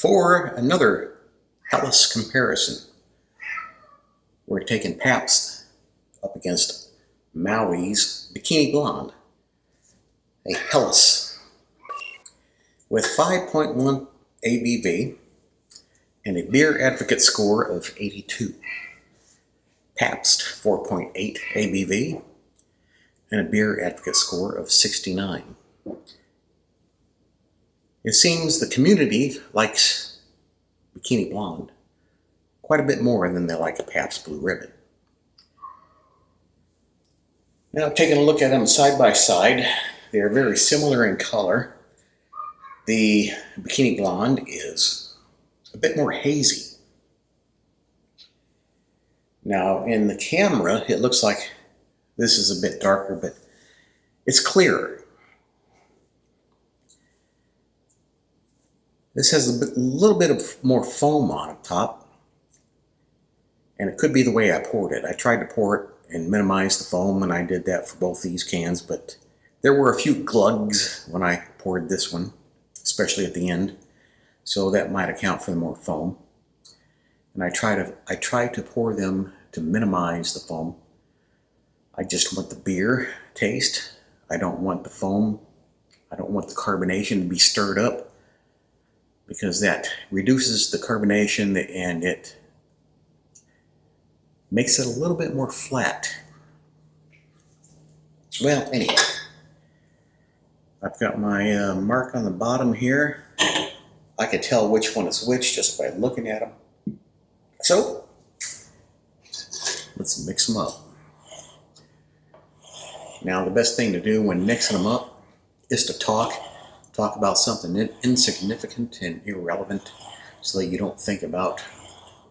For another Helles comparison, we're taking Pabst up against Maui's Bikini Blonde, a Helles with 5.1 ABV and a beer advocate score of 82. Pabst 4.8 ABV and a beer advocate score of 69. It seems the community likes Bikini Blonde quite a bit more than they like a Pabst Blue Ribbon. Now, taking a look at them side by side, they are very similar in color. The Bikini Blonde is a bit more hazy. Now, in the camera, it looks like this is a bit darker, but it's clearer. This has a little bit of more foam on top, and it could be the way I poured it. I tried to pour it and minimize the foam, and I did that for both these cans, but there were a few glugs when I poured this one, especially at the end, so that might account for the more foam. And I try to pour them to minimize the foam. I just want the beer taste. I don't want the foam. I don't want the carbonation to be stirred up, because that reduces the carbonation and it makes it a little bit more flat. Well, anyway, I've got my mark on the bottom here. I can tell which one is which just by looking at them. So, let's mix them up. Now, the best thing to do when mixing them up is to talk about something insignificant and irrelevant, so that you don't think about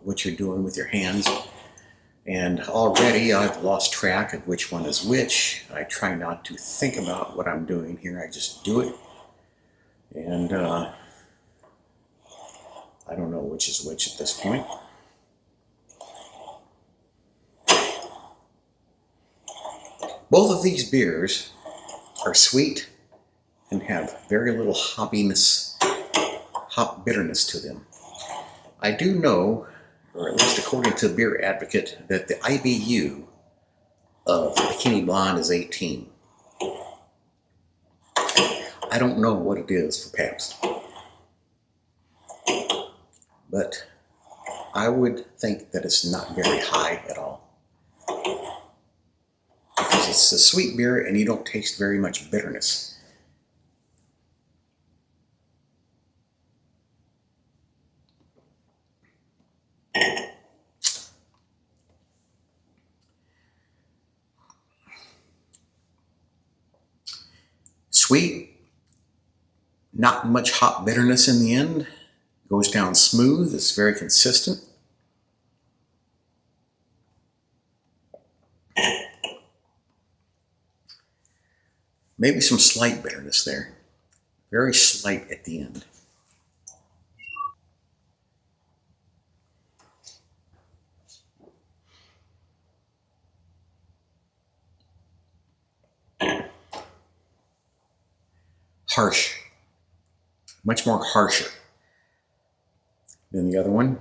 what you're doing with your hands. And already I've lost track of which one is which. I try not to think about what I'm doing here. I just do it. And I don't know which is which at this point. Both of these beers are sweet and have very little hop bitterness to them. I do know, or at least according to Beer Advocate, that the IBU of Bikini Blonde is 18. I don't know what it is for Pabst, but I would think that it's not very high at all, because it's a sweet beer and you don't taste very much bitterness. Sweet, not much hop bitterness in the end. Goes down smooth, it's very consistent. Maybe some slight bitterness there. Very slight at the end. Harsh. Much more harsher than the other one.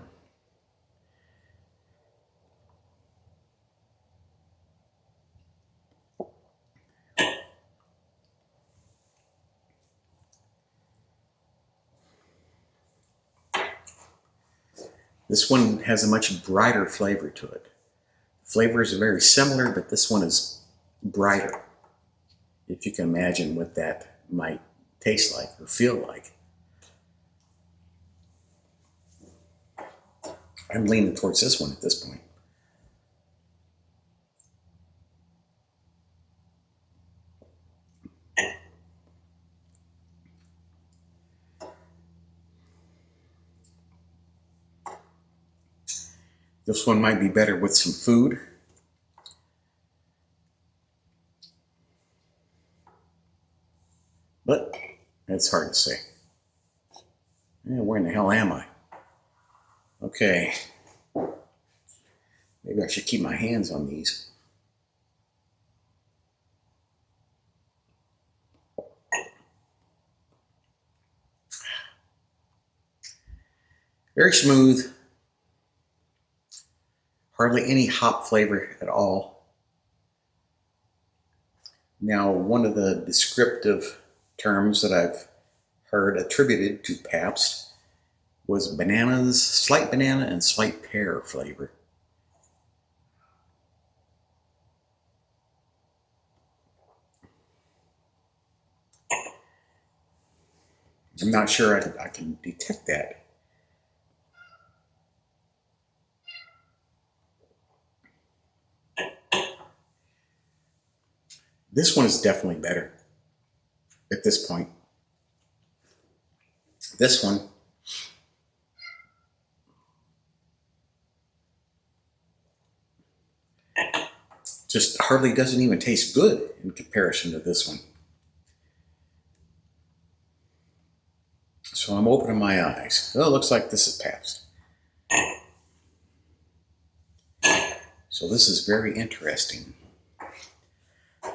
This one has a much brighter flavor to it. Flavors are very similar, but this one is brighter. If you can imagine what that might taste like or feel like. I'm leaning towards this one at this point. This one might be better with some food. But it's hard to say. Where in the hell am I? Okay. Maybe I should keep my hands on these. Very smooth. Hardly any hop flavor at all. Now, one of the descriptive terms that I've heard attributed to Pabst was bananas, slight banana and slight pear flavor. I'm not sure I can detect that. This one is definitely better at this point. This one just hardly doesn't even taste good in comparison to this one. So I'm opening my eyes. Oh, it looks like this is Pabst. So this is very interesting.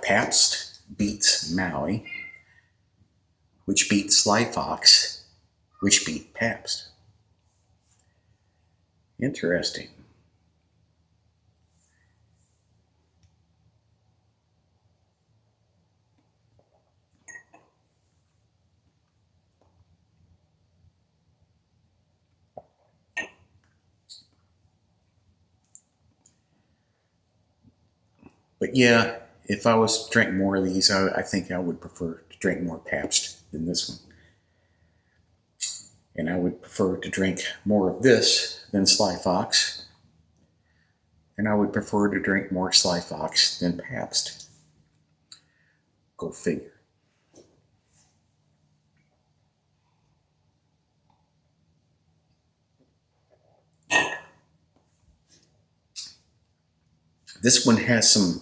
Pabst beats Maui, which beat Sly Fox, which beat Pabst. Interesting. But yeah, if I was to drink more of these, I think I would prefer to drink more Pabst than this one. And I would prefer to drink more of this than Sly Fox. And I would prefer to drink more Sly Fox than Pabst. Go figure. This one has some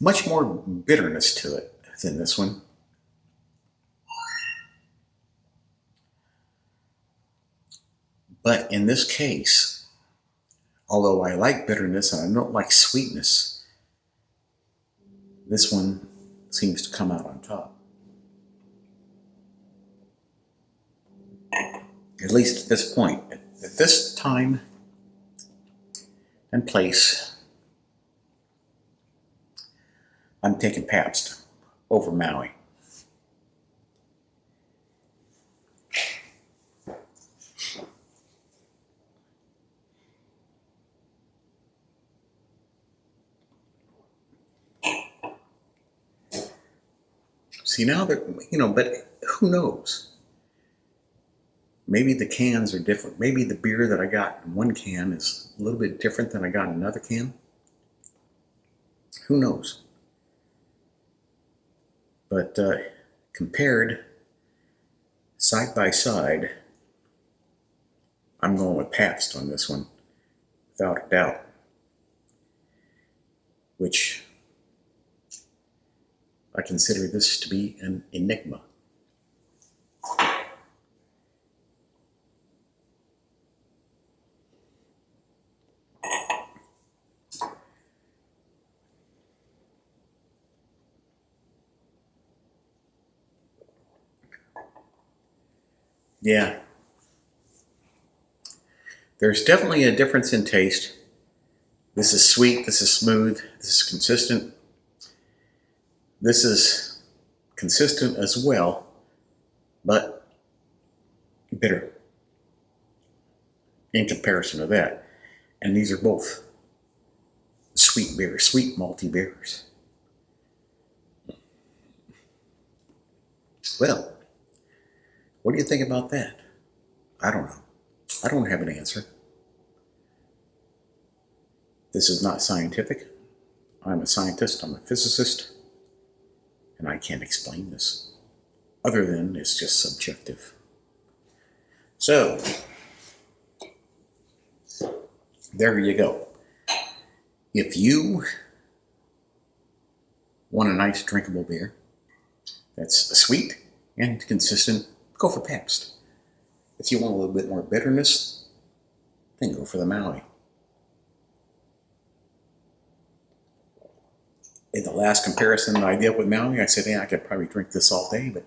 much more bitterness to it than this one. But in this case, although I like bitterness and I don't like sweetness, this one seems to come out on top. At least at this point. At this time and place, I'm taking Pabst over Maui. See, now that, but who knows? Maybe the cans are different. Maybe the beer that I got in one can is a little bit different than I got in another can. Who knows? But compared side by side, I'm going with Pabst on this one, without a doubt. Which I consider this to be an enigma. Yeah. There's definitely a difference in taste. This is sweet, this is smooth, this is consistent. This is consistent as well, but bitter in comparison to that. And these are both sweet beers, sweet malty beers. Well, what do you think about that? I don't know. I don't have an answer. This is not scientific. I'm a scientist, I'm a physicist, and I can't explain this other than it's just subjective. So, there you go. If you want a nice drinkable beer that's sweet and consistent, go for Pabst. If you want a little bit more bitterness, then go for the Maui. In the last comparison I did with Maui, I said, yeah, I could probably drink this all day, but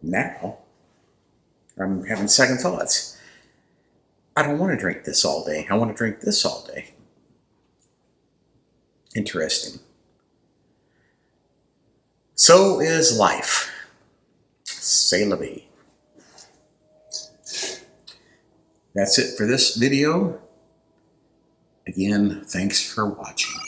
now I'm having second thoughts. I don't want to drink this all day. I want to drink this all day. Interesting. So is life. C'est la vie. That's it for this video. Again, thanks for watching.